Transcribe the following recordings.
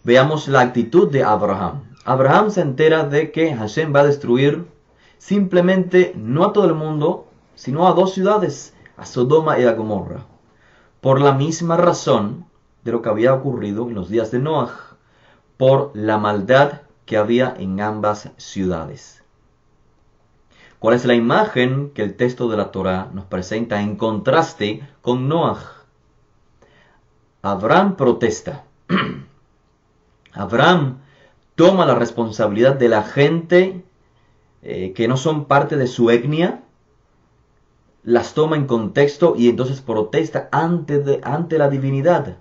Veamos la actitud de Abraham. Abraham se entera de que Hashem va a destruir simplemente no a todo el mundo, sino a dos ciudades, a Sodoma y a Gomorra, por la misma razón de lo que había ocurrido en los días de Noah, por la maldad que había en ambas ciudades. ¿Cuál es la imagen que el texto de la Torá nos presenta en contraste con Noah? Abraham protesta. Abraham toma la responsabilidad de la gente que no son parte de su etnia, las toma en contexto y entonces protesta ante la divinidad.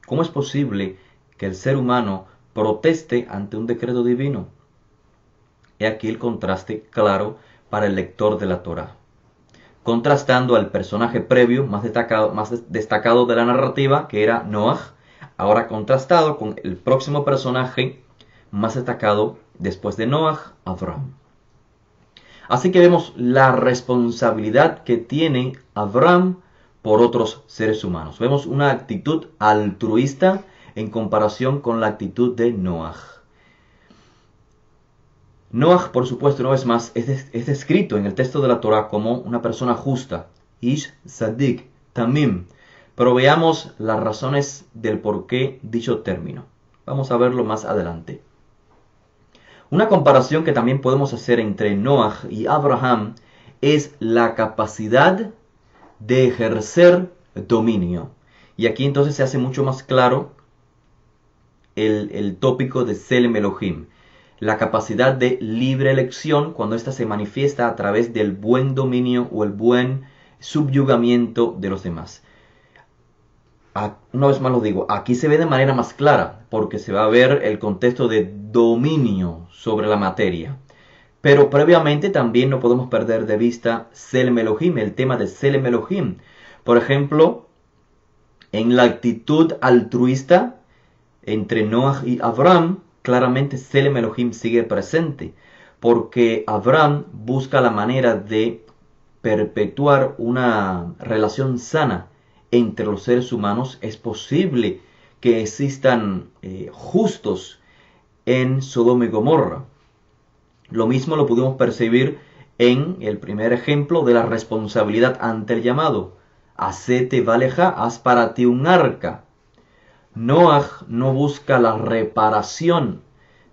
¿Cómo es posible que el ser humano proteste ante un decreto divino? He aquí el contraste claro para el lector de la Torá. Contrastando al personaje previo más destacado de la narrativa, que era Noah, ahora contrastado con el próximo personaje más destacado después de Noah, Abraham. Así que vemos la responsabilidad que tiene Abraham por otros seres humanos. Vemos una actitud altruista en comparación con la actitud de Noah. Noah, por supuesto, una vez más, es descrito en el texto de la Torá como una persona justa, Ish Sadik, Tamim. Pero veamos las razones del por qué dicho término. Vamos a verlo más adelante. Una comparación que también podemos hacer entre Noah y Abraham es la capacidad de ejercer dominio. Y aquí entonces se hace mucho más claro el tópico de Selem Elohim. La capacidad de libre elección cuando ésta se manifiesta a través del buen dominio o el buen subyugamiento de los demás. Una vez más lo digo, aquí se ve de manera más clara porque se va a ver el contexto de dominio sobre la materia. Pero previamente también no podemos perder de vista Selem Elohim, el tema de Selem Elohim. Por ejemplo, en la actitud altruista entre Noah y Abraham, claramente Selem Elohim sigue presente, porque Abraham busca la manera de perpetuar una relación sana entre los seres humanos. Es posible que existan justos en Sodoma y Gomorra. Lo mismo lo pudimos percibir en el primer ejemplo de la responsabilidad ante el llamado. Hacete valeja, haz para ti un arca. Noah no busca la reparación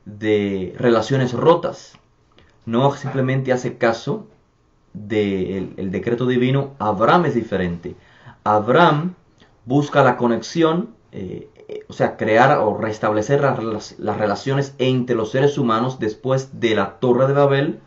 de relaciones rotas. Noah simplemente hace caso del decreto divino. Abraham es diferente. Abraham busca la conexión, o sea, crear o restablecer las relaciones entre los seres humanos después de la Torre de Babel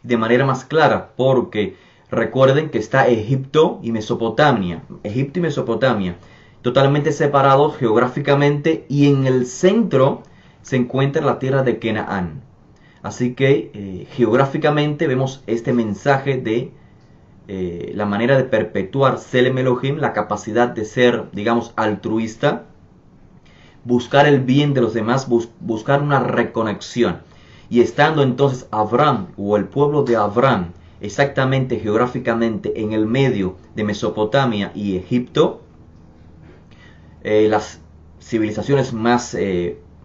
de manera más clara, porque recuerden que está Egipto y Mesopotamia. Egipto y Mesopotamia totalmente separados geográficamente, y en el centro se encuentra la tierra de Canaán. Así que geográficamente vemos este mensaje de la manera de perpetuar Selem Elohim, la capacidad de ser, digamos, altruista, buscar el bien de los demás, buscar una reconexión. Y estando entonces Abraham o el pueblo de Abraham exactamente geográficamente en el medio de Mesopotamia y Egipto, las civilizaciones más,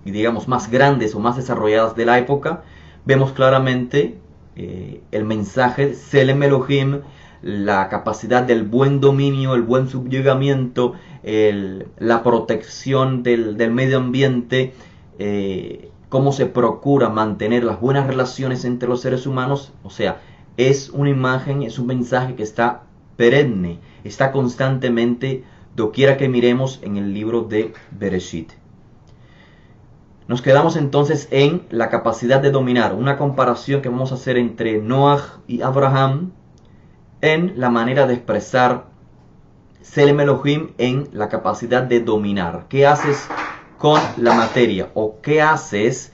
digamos, más grandes o más desarrolladas de la época, vemos claramente el mensaje Selem Elohim, la capacidad del buen dominio, el buen subyugamiento, la protección del medio ambiente, cómo se procura mantener las buenas relaciones entre los seres humanos. O sea, es una imagen, es un mensaje que está perenne, está constantemente doquiera que miremos en el libro de Bereshit. Nos quedamos entonces en la capacidad de dominar, una comparación que vamos a hacer entre Noah y Abraham en la manera de expresar Selem Elohim en la capacidad de dominar. ¿Qué haces con la materia? ¿O qué haces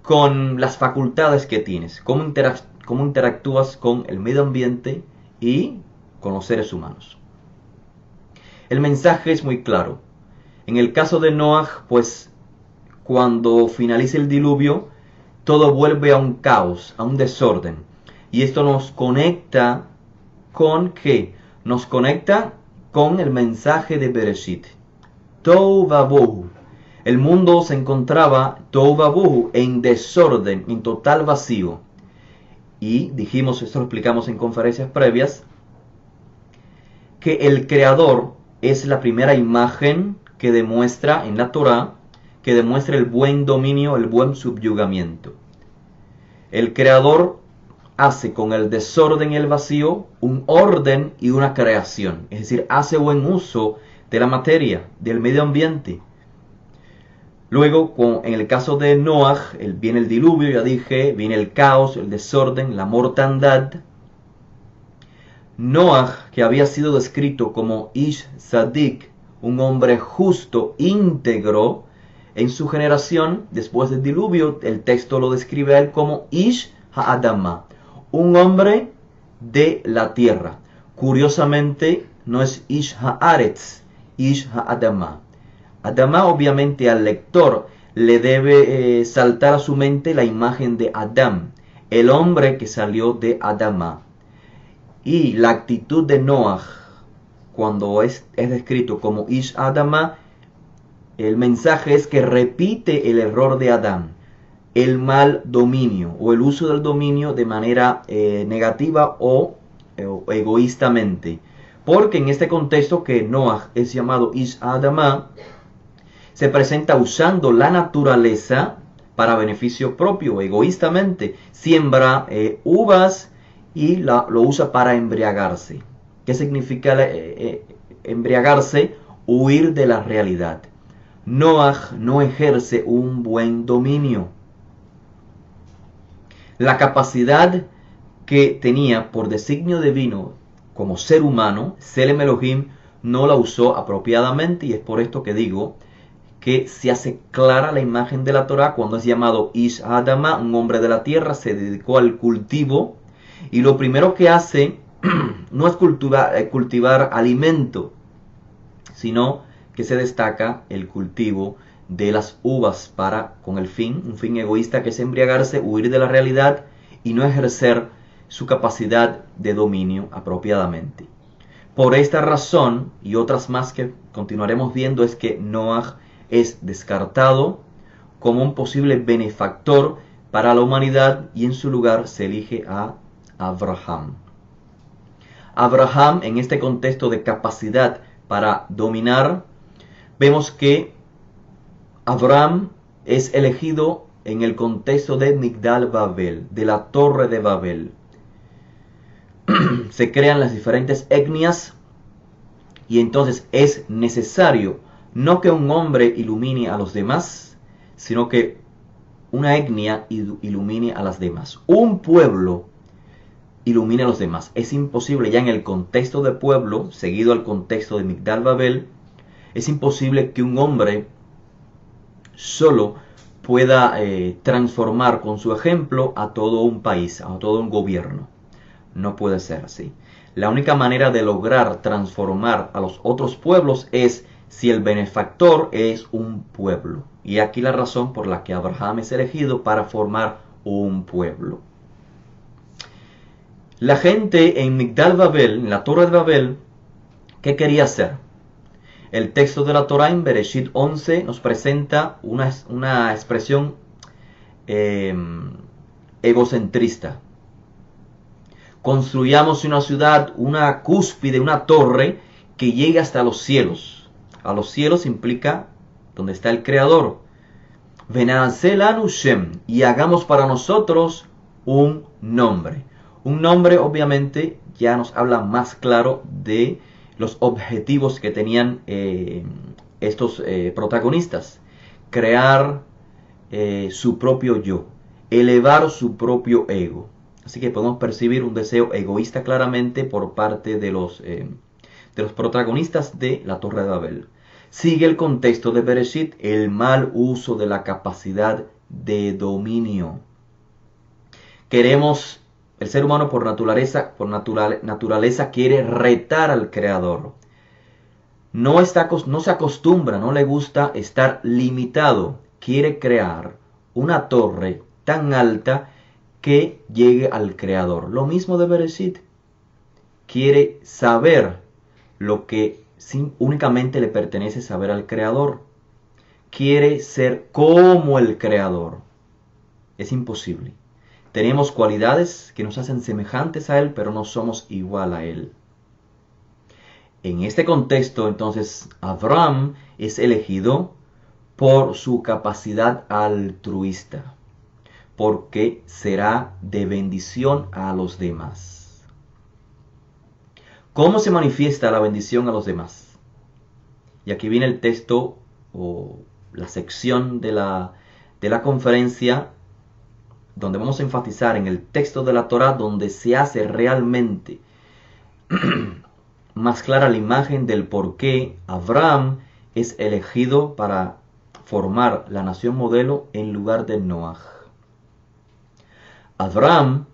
con las facultades que tienes? ¿Cómo interactúas con el medio ambiente y con los seres humanos? El mensaje es muy claro. En el caso de Noah, pues cuando finalice el diluvio, todo vuelve a un caos, a un desorden. Y esto nos conecta con ¿qué? Nos conecta con el mensaje de Bereshit. Tohu vabohu. El mundo se encontraba tohu vabohu, en desorden, en total vacío. Y dijimos, esto lo explicamos en conferencias previas, que el Creador es la primera imagen que demuestra en la Torá, que demuestra el buen dominio, el buen subyugamiento. El Creador hace con el desorden y el vacío un orden y una creación. Es decir, hace buen uso de la materia, del medio ambiente. Luego, en el caso de Noah, viene el diluvio, ya dije, viene el caos, el desorden, la mortandad. Noah, que había sido descrito como Ish Sadik, un hombre justo, íntegro, en su generación, después del diluvio, el texto lo describe a él como Ish Ha'adama, un hombre de la tierra. Curiosamente, no es Ish Ha'aretz, Ish Ha'adama. Adama, obviamente, al lector le debe saltar a su mente la imagen de Adán, el hombre que salió de Adama. Y la actitud de Noah, cuando es descrito como Ish Adama, el mensaje es que repite el error de Adán, el mal dominio o el uso del dominio de manera negativa o egoístamente. Porque en este contexto que Noah es llamado Ish Adama, se presenta usando la naturaleza para beneficio propio, egoístamente. Siembra uvas y lo usa para embriagarse. ¿Qué significa embriagarse? Huir de la realidad. Noah no ejerce un buen dominio. La capacidad que tenía por designio divino como ser humano, Selem Elohim, no la usó apropiadamente, y es por esto que digo que se hace clara la imagen de la Torá cuando es llamado Ish Adama, un hombre de la tierra, se dedicó al cultivo, y lo primero que hace no es cultivar alimento, sino que se destaca el cultivo de las uvas con un fin egoísta, que es embriagarse, huir de la realidad y no ejercer su capacidad de dominio apropiadamente. Por esta razón y otras más que continuaremos viendo, es que Noah es descartado como un posible benefactor para la humanidad, y en su lugar se elige a Abraham. Abraham, en este contexto de capacidad para dominar, vemos que Abraham es elegido en el contexto de Migdal Babel, de la Torre de Babel. Se crean las diferentes etnias, y entonces es necesario no que un hombre ilumine a los demás, sino que una etnia ilumine a las demás. Un pueblo ilumine a los demás. Es imposible ya en el contexto de pueblo, seguido al contexto de Migdal Babel, es imposible que un hombre solo pueda transformar con su ejemplo a todo un país, a todo un gobierno. No puede ser así. La única manera de lograr transformar a los otros pueblos es si el benefactor es un pueblo. Y aquí la razón por la que Abraham es elegido para formar un pueblo. La gente en Migdal Babel, en la Torre de Babel, ¿qué quería hacer? El texto de la Torah en Bereshit 11 nos presenta una expresión egocentrista. Construyamos una ciudad, una cúspide, una torre que llegue hasta los cielos. A los cielos implica donde está el Creador. Venase lanu Shem, y hagamos para nosotros un nombre. Un nombre, obviamente, ya nos habla más claro de los objetivos que tenían estos protagonistas. Crear su propio yo, elevar su propio ego. Así que podemos percibir un deseo egoísta claramente por parte de los protagonistas de la Torre de Babel. Sigue el contexto de Bereshit, el mal uso de la capacidad de dominio. El ser humano por naturaleza quiere retar al Creador. No se acostumbra, no le gusta estar limitado. Quiere crear una torre tan alta que llegue al Creador. Lo mismo de Bereshit. Quiere saber lo que únicamente le pertenece saber al Creador. quiere ser como el Creador. Es imposible. Tenemos cualidades que nos hacen semejantes a Él, pero no somos igual a Él. En este contexto, entonces, Abraham es elegido por su capacidad altruista, porque será de bendición a los demás. ¿Cómo se manifiesta la bendición a los demás? Y aquí viene el texto o la sección de la conferencia donde vamos a enfatizar en el texto de la Torá, donde se hace realmente más clara la imagen del por qué Abraham es elegido para formar la nación modelo en lugar de Noaj. Abraham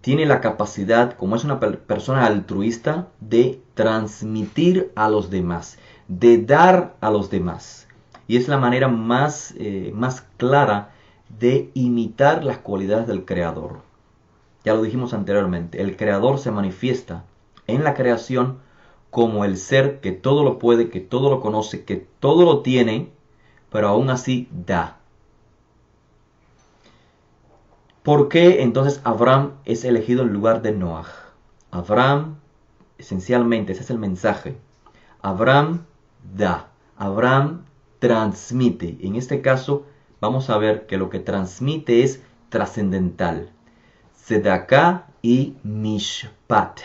tiene la capacidad, como es una persona altruista, de transmitir a los demás, de dar a los demás. Y es la manera más clara de imitar las cualidades del Creador. Ya lo dijimos anteriormente, el Creador se manifiesta en la creación como el ser que todo lo puede, que todo lo conoce, que todo lo tiene, pero aún así da. ¿Por qué entonces Abraham es elegido en lugar de Noaj? Abraham, esencialmente, ese es el mensaje. Abraham da, Abraham transmite. En este caso, vamos a ver que lo que transmite es trascendental. Sedaká y mishpat.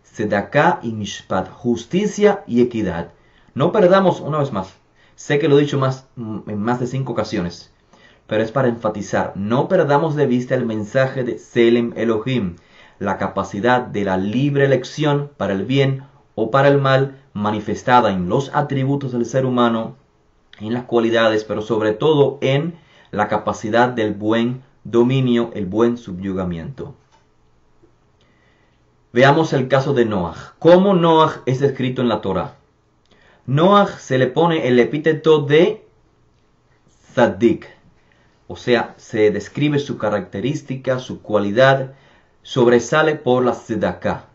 Sedaká y mishpat. Justicia y equidad. No perdamos, una vez más, sé que lo he dicho en más de 5 ocasiones, pero es para enfatizar, no perdamos de vista el mensaje de Selem Elohim, la capacidad de la libre elección para el bien o para el mal, manifestada en los atributos del ser humano, en las cualidades, pero sobre todo en la capacidad del buen dominio, el buen subyugamiento. Veamos el caso de Noaj. ¿Cómo Noaj es descrito en la Torá? Noaj se le pone el epíteto de Tzaddik. O sea, se describe su característica, su cualidad, sobresale por la Tzedaká,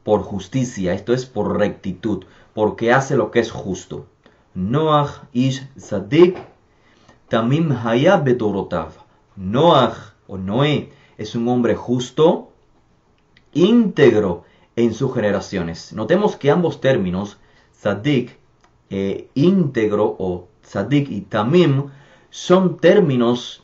por justicia, esto es por rectitud, porque hace lo que es justo. Noach ish Tzaddik, tamim haya bedorotav. Noach o Noé es un hombre justo, íntegro en sus generaciones. Notemos que ambos términos, Tzaddik, íntegro o Tzaddik y Tamim, son términos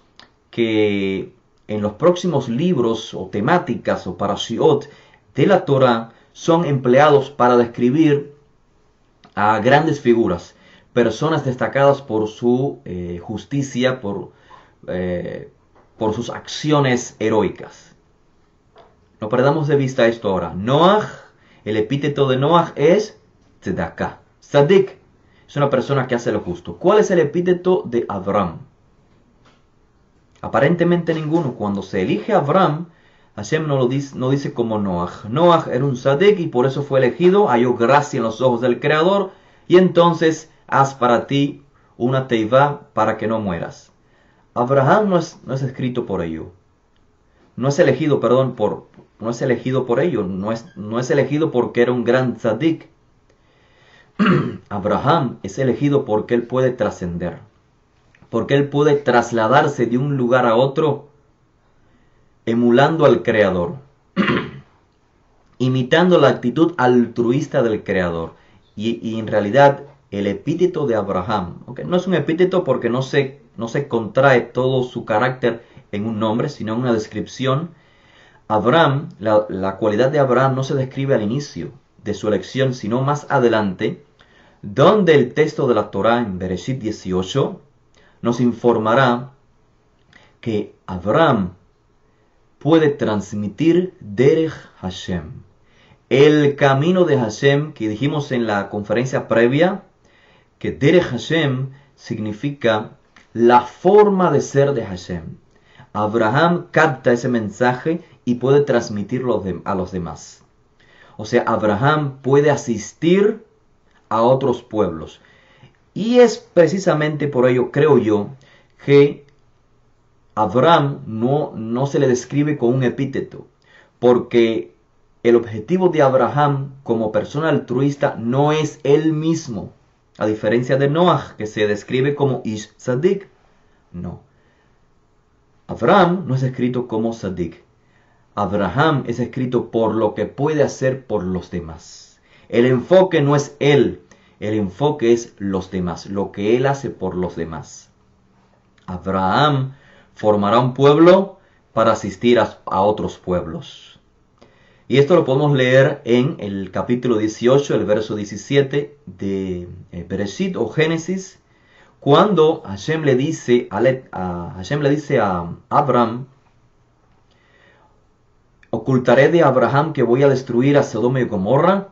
que en los próximos libros o temáticas o parashiot de la Torah son empleados para describir a grandes figuras, personas destacadas por su justicia, por sus acciones heroicas. No perdamos de vista esto ahora. Noaj, el epíteto de Noaj es Tzedaká. Tzaddik es una persona que hace lo justo. ¿Cuál es el epíteto de Abraham? Aparentemente ninguno. Cuando se elige a Abraham, Hashem no dice como Noaj. Noaj era un tzaddik y por eso fue elegido, halló gracia en los ojos del Creador, y entonces haz para ti una teivá para que no mueras. Abraham no es escrito por ello. No es elegido, no es elegido por ello. No es elegido porque era un gran tzaddik. Abraham es elegido porque él puede trascender, porque él puede trasladarse de un lugar a otro emulando al Creador, imitando la actitud altruista del Creador. Y en realidad el epíteto de Abraham, ¿okay? No es un epíteto porque no se contrae todo su carácter en un nombre, sino en una descripción. Abraham, la cualidad de Abraham no se describe al inicio de su elección, sino más adelante, donde el texto de la Torá en Bereshit 18 nos informará que Abraham puede transmitir Derech Hashem, el camino de Hashem, que dijimos en la conferencia previa, que Derech Hashem significa la forma de ser de Hashem. Abraham capta ese mensaje y puede transmitirlo a los demás. O sea, Abraham puede asistir a otros pueblos. Y es precisamente por ello, creo yo, que Abraham no se le describe con un epíteto, porque el objetivo de Abraham como persona altruista no es él mismo. A diferencia de Noach, que se describe como Ish Tzadik. No. Abraham no es escrito como Tzadik. Abraham es escrito por lo que puede hacer por los demás. El enfoque no es él, el enfoque es los demás, lo que él hace por los demás. Abraham formará un pueblo para asistir a otros pueblos. Y esto lo podemos leer en el capítulo 18, el verso 17 de Bereshit o Génesis, cuando Hashem le dice a Abraham: ocultaré de Abraham que voy a destruir a Sodoma y Gomorra.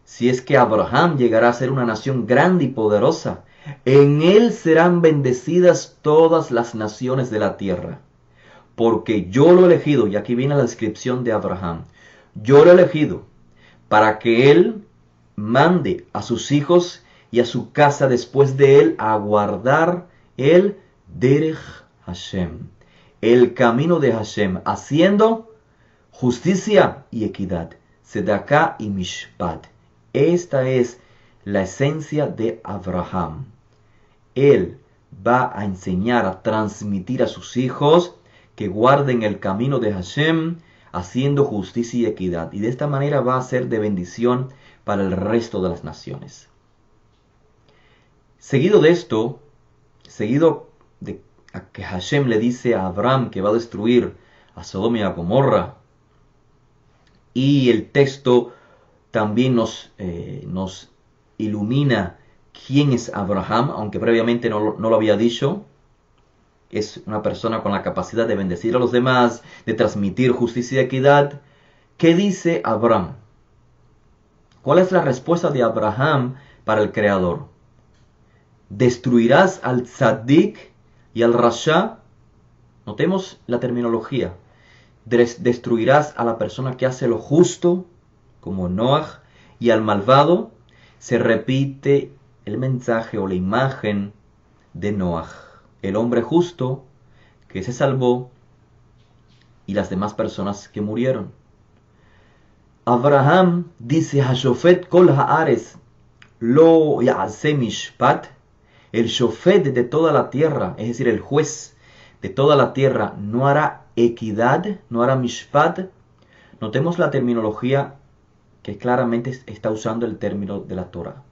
Si es que Abraham llegará a ser una nación grande y poderosa, en él serán bendecidas todas las naciones de la tierra. Porque yo lo he elegido, y aquí viene la descripción de Abraham, yo lo he elegido para que él mande a sus hijos y a su casa después de él a guardar el Derech Hashem, el camino de Hashem, haciendo justicia y equidad, Sedaká y Mishpat. Esta es la esencia de Abraham. Él va a enseñar, a transmitir a sus hijos que guarden el camino de Hashem, haciendo justicia y equidad. Y de esta manera va a ser de bendición para el resto de las naciones. Seguido de esto, seguido de que Hashem le dice a Abraham que va a destruir a Sodoma y a Gomorra, y el texto también nos ilumina quién es Abraham, aunque previamente no lo había dicho. Es una persona con la capacidad de bendecir a los demás, de transmitir justicia y equidad. ¿Qué dice Abraham? ¿Cuál es la respuesta de Abraham para el Creador? ¿Destruirás al Tzadik y al Rasha? Notemos la terminología. ¿Destruirás a la persona que hace lo justo, como Noach, y al malvado? Se repite el mensaje o la imagen de Noach, el hombre justo que se salvó y las demás personas que murieron. Abraham dice: Hashofet kol haaretz lo ya'aseh mishpat. El shofet de toda la tierra, es decir, el juez de toda la tierra, no hará equidad, no hará mishpat. Notemos la terminología que claramente está usando el término de la Torah.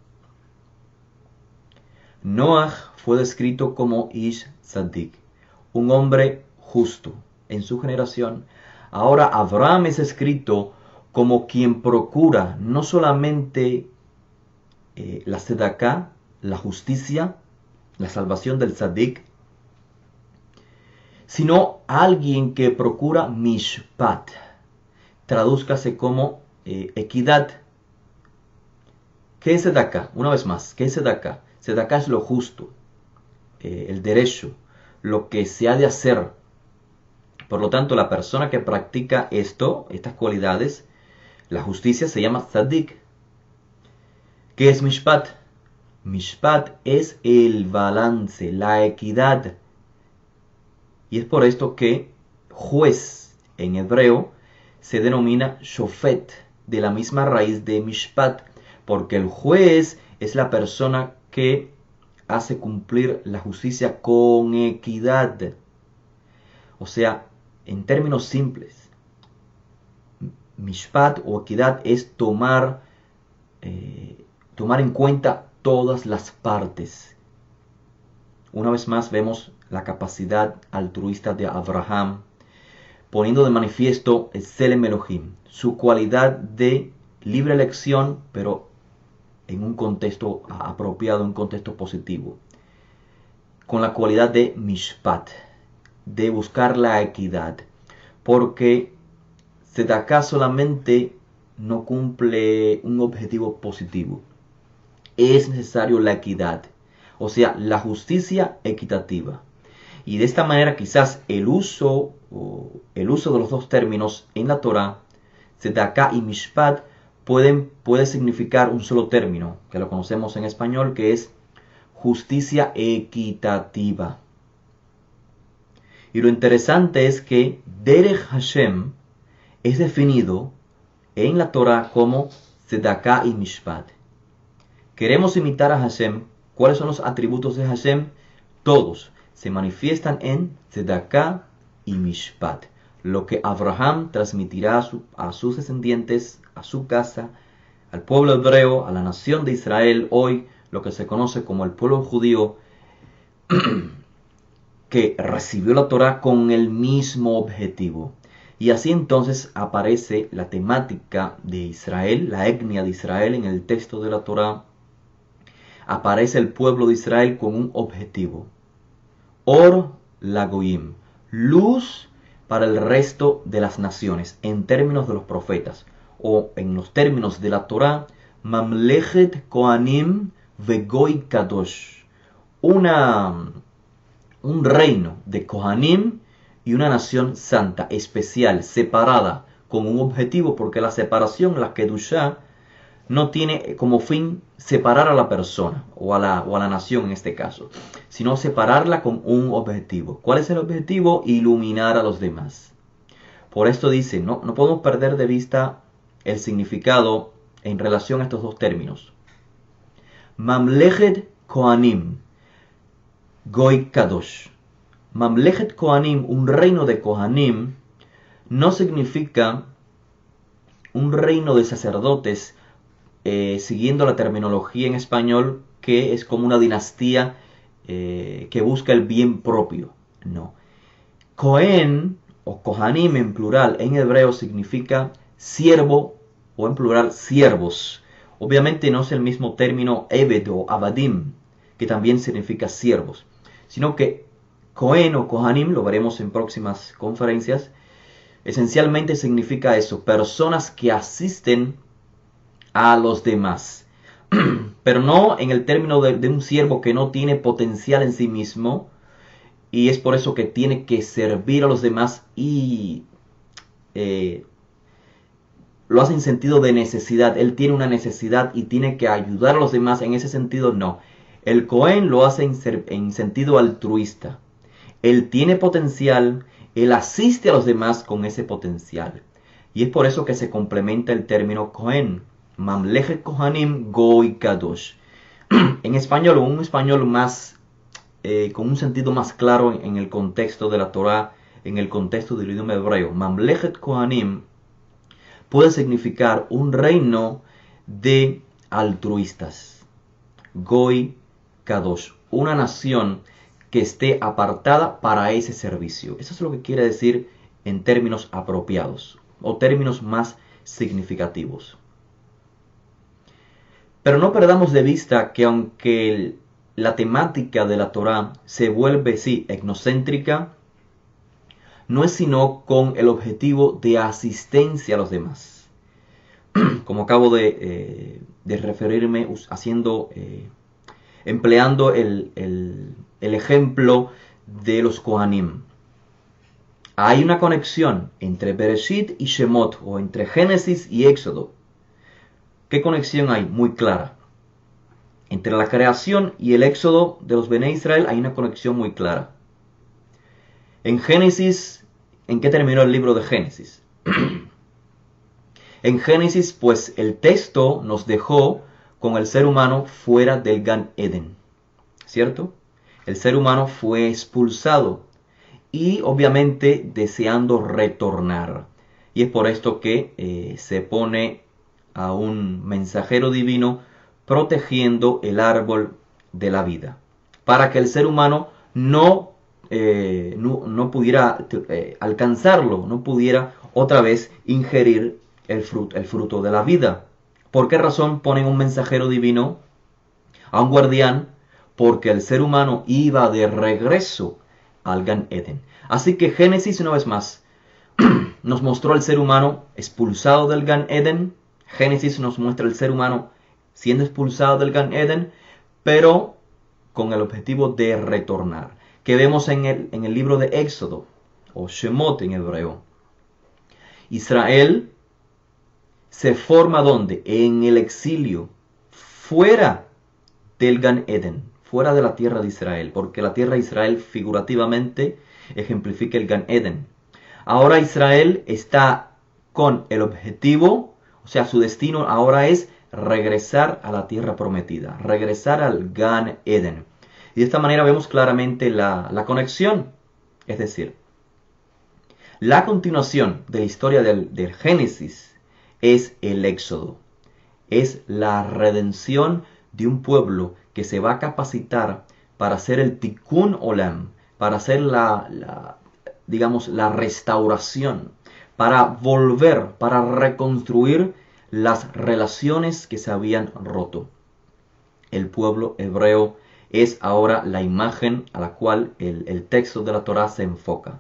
Noach fue descrito como Ish Tzadik, un hombre justo en su generación. Ahora Abraham es escrito como quien procura no solamente la Sedaká, la justicia, la salvación del Tzadik, sino alguien que procura Mishpat. Tradúzcase como equidad. ¿Qué es Sedaká? Una vez más, ¿qué es Sedaká? Sedaká es lo justo, el derecho, lo que se ha de hacer. Por lo tanto, la persona que practica estas cualidades, la justicia, se llama Tzadik. ¿Qué es Mishpat? Mishpat es el balance, la equidad. Y es por esto que juez en hebreo se denomina Shofet, de la misma raíz de Mishpat, porque el juez es la persona que hace cumplir la justicia con equidad. O sea, en términos simples, Mishpat o equidad es tomar en cuenta todas las partes. Una vez más vemos la capacidad altruista de Abraham, poniendo de manifiesto el Tselem Elohim, su cualidad de libre elección, pero en un contexto apropiado, un contexto positivo, con la cualidad de Mishpat, de buscar la equidad, porque Sedaká solamente no cumple un objetivo positivo, es necesario la equidad, o sea, la justicia equitativa. Y de esta manera quizás el uso de los dos términos en la Torah, Sedaká y Mishpat, puede significar un solo término, que lo conocemos en español, que es justicia equitativa. Y lo interesante es que Derech Hashem es definido en la Torah como Sedaká y Mishpat. Queremos imitar a Hashem. ¿Cuáles son los atributos de Hashem? Todos se manifiestan en Tzedakah y Mishpat. Lo que Abraham transmitirá a sus descendientes, a su casa, al pueblo hebreo, a la nación de Israel, hoy lo que se conoce como el pueblo judío, que recibió la Torah con el mismo objetivo. Y así entonces aparece la temática de Israel, la etnia de Israel en el texto de la Torah. Aparece el pueblo de Israel con un objetivo. Or Lagoim, luz para el resto de las naciones, en términos de los profetas, o en los términos de la Torah, Mamlechet Kohanim Vegoy Kadosh, un reino de Kohanim y una nación santa, especial, separada, con un objetivo, porque la separación, la Kedushá, no tiene como fin separar a la persona o a la nación en este caso, sino separarla con un objetivo. ¿Cuál es el objetivo? Iluminar a los demás. Por esto dice, no podemos perder de vista el significado en relación a estos dos términos. Mamlechet Kohanim, Goy Kadosh. Mamlechet Kohanim, un reino de Kohanim, no significa un reino de sacerdotes, siguiendo la terminología en español, que es como una dinastía que busca el bien propio. No. Cohen o Kohanim en plural en hebreo significa siervo, o en plural siervos. Obviamente no es el mismo término Ebed o Abadim, que también significa siervos, sino que Cohen o Kohanim, lo veremos en próximas conferencias, esencialmente significa eso, personas que asisten a los demás, pero no en el término de un siervo que no tiene potencial en sí mismo, y es por eso que tiene que servir a los demás y lo hace en sentido de necesidad. Él tiene una necesidad y tiene que ayudar a los demás. En ese sentido, no. El Cohen lo hace en sentido altruista. Él tiene potencial, él asiste a los demás con ese potencial. Y es por eso que se complementa el término Cohen. Mamlechet Kohanim Goy Kadosh. En español, un español más, con un sentido más claro en el contexto de la Torah, en el contexto del idioma hebreo. Mamlechet Kohanim puede significar un reino de altruistas. Goy Kadosh, una nación que esté apartada para ese servicio. Eso es lo que quiere decir en términos apropiados o términos más significativos. Pero no perdamos de vista que aunque la temática de la Torah se vuelve, sí, etnocéntrica, no es sino con el objetivo de asistencia a los demás. Como acabo de referirme, empleando el ejemplo de los Kohanim. Hay una conexión entre Bereshit y Shemot, o entre Génesis y Éxodo. ¿Qué conexión hay? Muy clara. Entre la creación y el éxodo de los Bene Israel hay una conexión muy clara. En Génesis, ¿en qué terminó el libro de Génesis? En Génesis, pues el texto nos dejó con el ser humano fuera del Gan Eden, ¿cierto? El ser humano fue expulsado y obviamente deseando retornar. Y es por esto que se pone a un mensajero divino protegiendo el árbol de la vida, para que el ser humano no pudiera alcanzarlo, no pudiera otra vez ingerir el fruto de la vida. ¿Por qué razón ponen un mensajero divino, a un guardián? Porque el ser humano iba de regreso al Gan Eden. Así que Génesis, una vez más, nos mostró al ser humano expulsado del Gan Eden. Génesis nos muestra el ser humano siendo expulsado del Gan Eden, pero con el objetivo de retornar, que vemos en el libro de Éxodo, o Shemot en hebreo. Israel se forma ¿dónde? En el exilio, fuera del Gan Eden, fuera de la tierra de Israel, porque la tierra de Israel figurativamente ejemplifica el Gan Eden. Ahora Israel está con el objetivo, o sea, su destino ahora es regresar a la tierra prometida, regresar al Gan Eden. Y de esta manera vemos claramente la conexión. Es decir, la continuación de la historia del Génesis es el Éxodo. Es la redención de un pueblo que se va a capacitar para hacer el Tikkun Olam, para hacer digamos, la restauración, para volver, para reconstruir las relaciones que se habían roto. El pueblo hebreo es ahora la imagen a la cual el texto de la Torá se enfoca.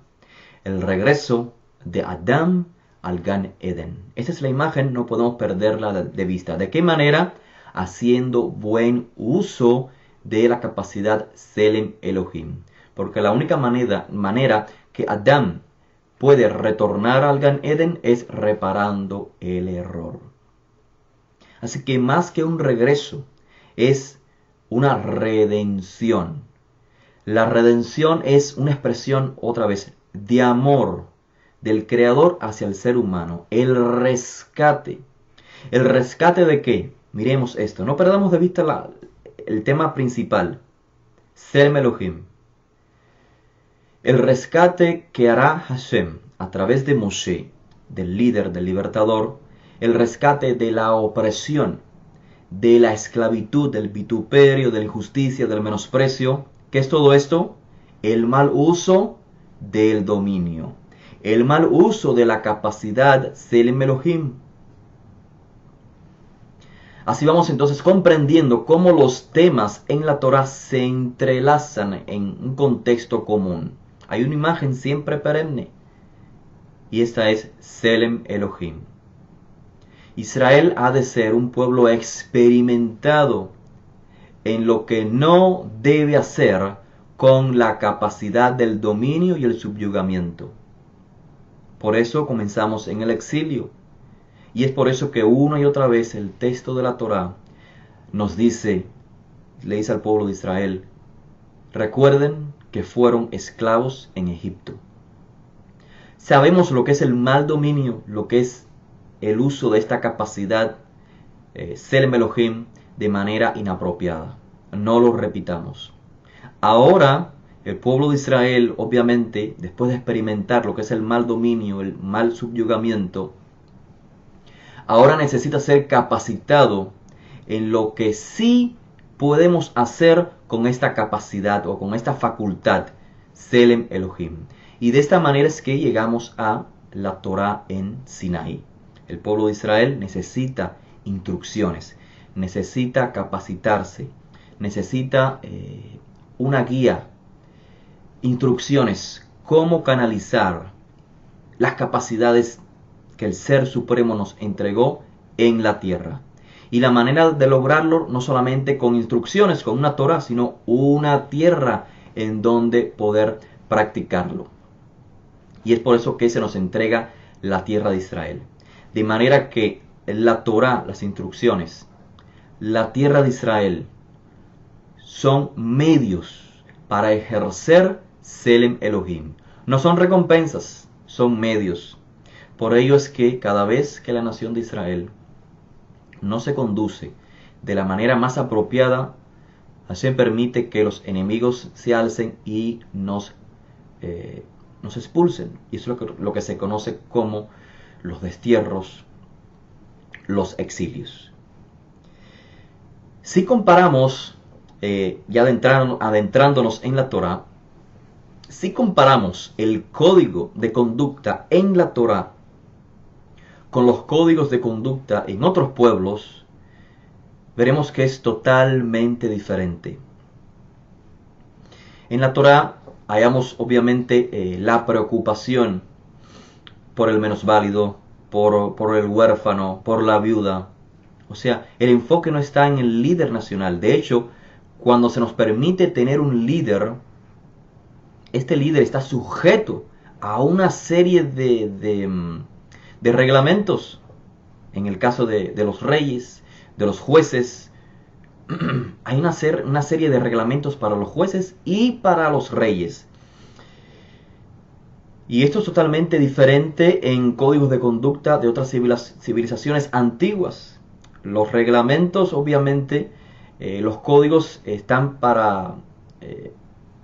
El regreso de Adán al Gan Eden. Esa es la imagen, no podemos perderla de vista. ¿De qué manera? Haciendo buen uso de la capacidad Selem Elohim. Porque la única manera que Adán puede retornar al Gan Eden es reparando el error. Así que más que un regreso, es una redención. La redención es una expresión, otra vez, de amor del Creador hacia el ser humano. El rescate. ¿El rescate de qué? Miremos esto. No perdamos de vista el tema principal. Selem Elohim. El rescate que hará Hashem a través de Moshe, del líder, del libertador. El rescate de la opresión, de la esclavitud, del vituperio, de la injusticia, del menosprecio. ¿Qué es todo esto? El mal uso del dominio. El mal uso de la capacidad Selem Elohim. Así vamos entonces comprendiendo cómo los temas en la Torah se entrelazan en un contexto común. Hay una imagen siempre perenne. Y esta es Selem Elohim. Israel ha de ser un pueblo experimentado en lo que no debe hacer con la capacidad del dominio y el subyugamiento. Por eso comenzamos en el exilio. Y es por eso que una y otra vez el texto de la Torá nos dice, le dice al pueblo de Israel, recuerden que fueron esclavos en Egipto. Sabemos lo que es el mal dominio, lo que es el uso de esta capacidad Selem Elohim de manera inapropiada. No lo repitamos. Ahora, el pueblo de Israel, obviamente, después de experimentar lo que es el mal dominio, el mal subyugamiento, ahora necesita ser capacitado en lo que sí podemos hacer con esta capacidad o con esta facultad Selem Elohim. Y de esta manera es que llegamos a la Torá en Sinaí. El pueblo de Israel necesita instrucciones, necesita capacitarse, necesita una guía, instrucciones, cómo canalizar las capacidades que el Ser Supremo nos entregó en la tierra. Y la manera de lograrlo no solamente con instrucciones, con una Torá, sino una tierra en donde poder practicarlo. Y es por eso que se nos entrega la tierra de Israel. De manera que la Torá, las instrucciones, la tierra de Israel son medios para ejercer Selem Elohim. No son recompensas, son medios. Por ello es que cada vez que la nación de Israel no se conduce de la manera más apropiada, Hashem permite que los enemigos se alcen y nos expulsen. Y eso es lo que se conoce como los destierros, los exilios. Si comparamos, ya adentrándonos en la Torá, si comparamos el código de conducta en la Torá con los códigos de conducta en otros pueblos, veremos que es totalmente diferente. En la Torá hallamos obviamente la preocupación por el menosválido, por el huérfano, por la viuda. O sea, el enfoque no está en el líder nacional. De hecho, cuando se nos permite tener un líder, este líder está sujeto a una serie de reglamentos. En el caso de los reyes, de los jueces, hay una serie de reglamentos para los jueces y para los reyes. Y esto es totalmente diferente en códigos de conducta de otras civilizaciones antiguas. Los reglamentos, obviamente, los códigos están para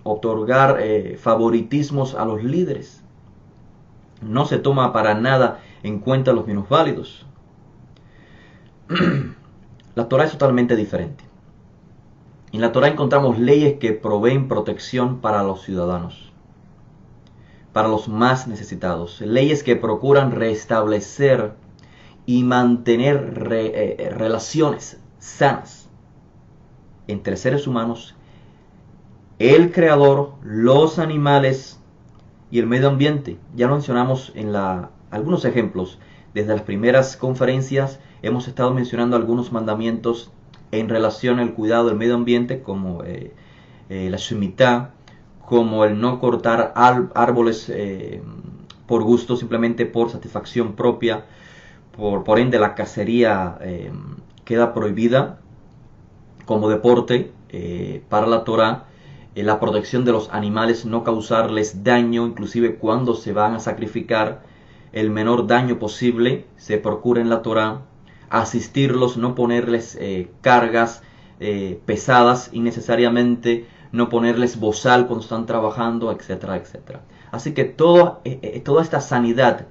otorgar favoritismos a los líderes. No se toma para nada en cuenta los minusválidos. La Torá es totalmente diferente. En la Torá encontramos leyes que proveen protección para los ciudadanos, para los más necesitados. Leyes que procuran restablecer y mantener relaciones sanas entre seres humanos, el creador, los animales y el medio ambiente. Ya lo mencionamos en algunos ejemplos. Desde las primeras conferencias hemos estado mencionando algunos mandamientos en relación al cuidado del medio ambiente, como la Shemitah, como el no cortar árboles por gusto, simplemente por satisfacción propia. Por ende, la cacería queda prohibida como deporte para la Torá. La protección de los animales, no causarles daño, inclusive cuando se van a sacrificar, el menor daño posible se procura en la Torá. Asistirlos, no ponerles cargas pesadas innecesariamente, no ponerles bozal cuando están trabajando, etcétera, etcétera. Así que toda esta sanidad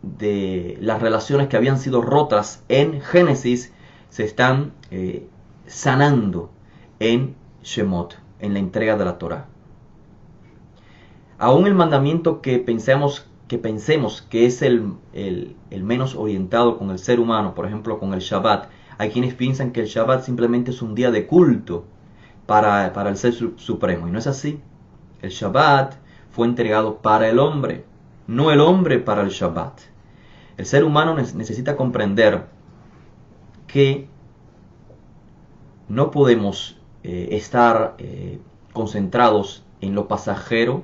de las relaciones que habían sido rotas en Génesis se están sanando en Shemot, en la entrega de la Torá. Aún el mandamiento que pensemos que es el menos orientado con el ser humano, por ejemplo con el Shabbat, hay quienes piensan que el Shabbat simplemente es un día de culto para el Ser Supremo, y no es así. El Shabbat fue entregado para el hombre, no el hombre para el Shabbat. El ser humano necesita comprender que no podemos estar concentrados en lo pasajero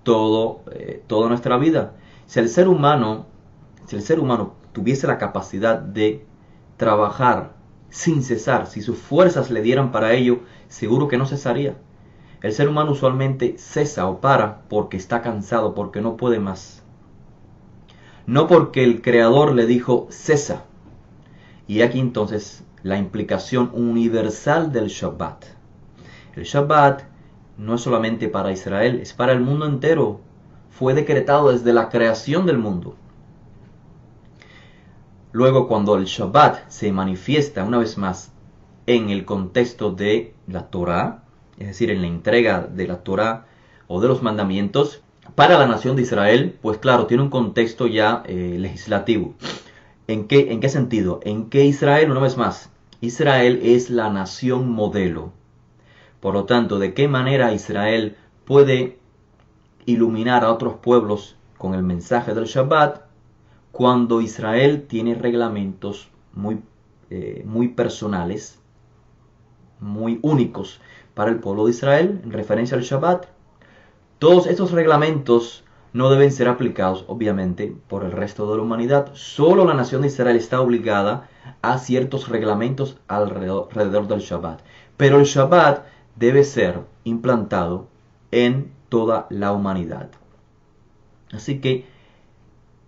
toda nuestra vida. Si el ser humano tuviese la capacidad de trabajar sin cesar, si sus fuerzas le dieran para ello, seguro que no cesaría. El ser humano usualmente cesa o para porque está cansado, porque no puede más. No porque el Creador le dijo cesa. Y aquí entonces la implicación universal del Shabbat. El Shabbat no es solamente para Israel, es para el mundo entero. Fue decretado desde la creación del mundo. Luego, cuando el Shabbat se manifiesta una vez más en el contexto de la Torá, es decir, en la entrega de la Torá o de los mandamientos, para la nación de Israel, pues claro, tiene un contexto ya legislativo. ¿En qué sentido? En que Israel, una vez más, Israel es la nación modelo. Por lo tanto, ¿de qué manera Israel puede iluminar a otros pueblos con el mensaje del Shabbat cuando Israel tiene reglamentos muy personales, muy únicos para el pueblo de Israel en referencia al Shabbat? Todos estos reglamentos no deben ser aplicados, obviamente, por el resto de la humanidad. Solo la nación de Israel está obligada a ciertos reglamentos alrededor del Shabbat. Pero el Shabbat debe ser implantado en toda la humanidad. Así que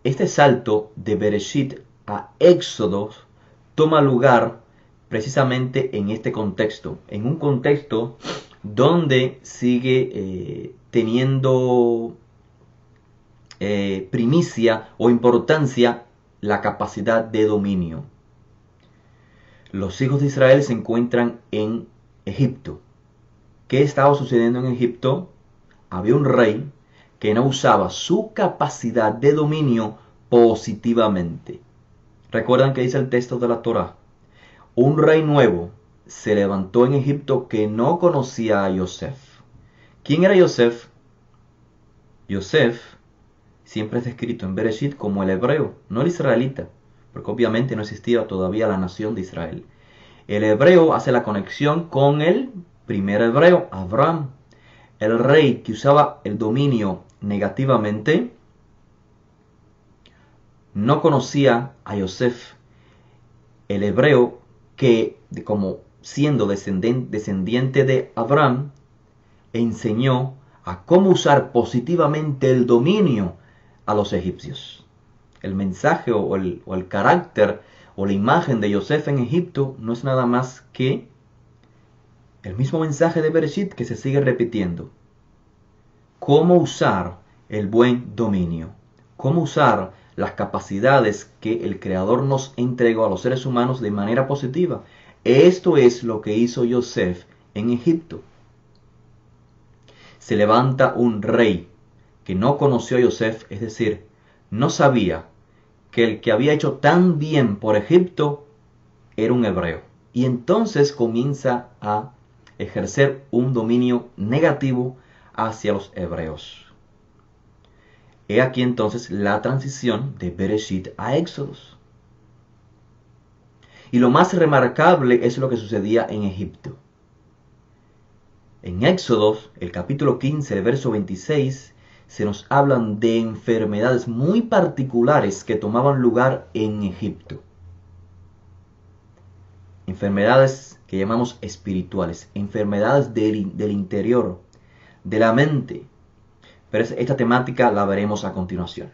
este salto de Bereshit a Éxodo toma lugar precisamente en este contexto, en un contexto donde sigue teniendo primicia o importancia la capacidad de dominio. Los hijos de Israel se encuentran en Egipto. ¿Qué estaba sucediendo en Egipto? Había un rey que no usaba su capacidad de dominio positivamente. ¿Recuerdan que dice el texto de la Torá? Un rey nuevo se levantó en Egipto que no conocía a Yosef. ¿Quién era Yosef? Yosef siempre es descrito en Bereshit como el hebreo, no el israelita, porque obviamente no existía todavía la nación de Israel. El hebreo hace la conexión con el primer hebreo, Abraham. El rey que usaba el dominio negativamente no conocía a Yosef. El hebreo que, como siendo descendiente de Abraham, enseñó a cómo usar positivamente el dominio a los egipcios. El mensaje o el carácter o la imagen de Yosef en Egipto no es nada más que el mismo mensaje de Bereshit que se sigue repitiendo. Cómo usar el buen dominio, cómo usar las capacidades que el Creador nos entregó a los seres humanos de manera positiva. Esto es lo que hizo Yosef en Egipto. Se levanta un rey que no conoció a Yosef, es decir, no sabía que el que había hecho tan bien por Egipto era un hebreo. Y entonces comienza a ejercer un dominio negativo hacia los hebreos. He aquí entonces la transición de Bereshit a Éxodos. Y lo más remarcable es lo que sucedía en Egipto. En Éxodos, el capítulo 15, el verso 26, se nos hablan de enfermedades muy particulares que tomaban lugar en Egipto. Enfermedades que llamamos espirituales, enfermedades del interior, de la mente. Pero esta temática la veremos a continuación.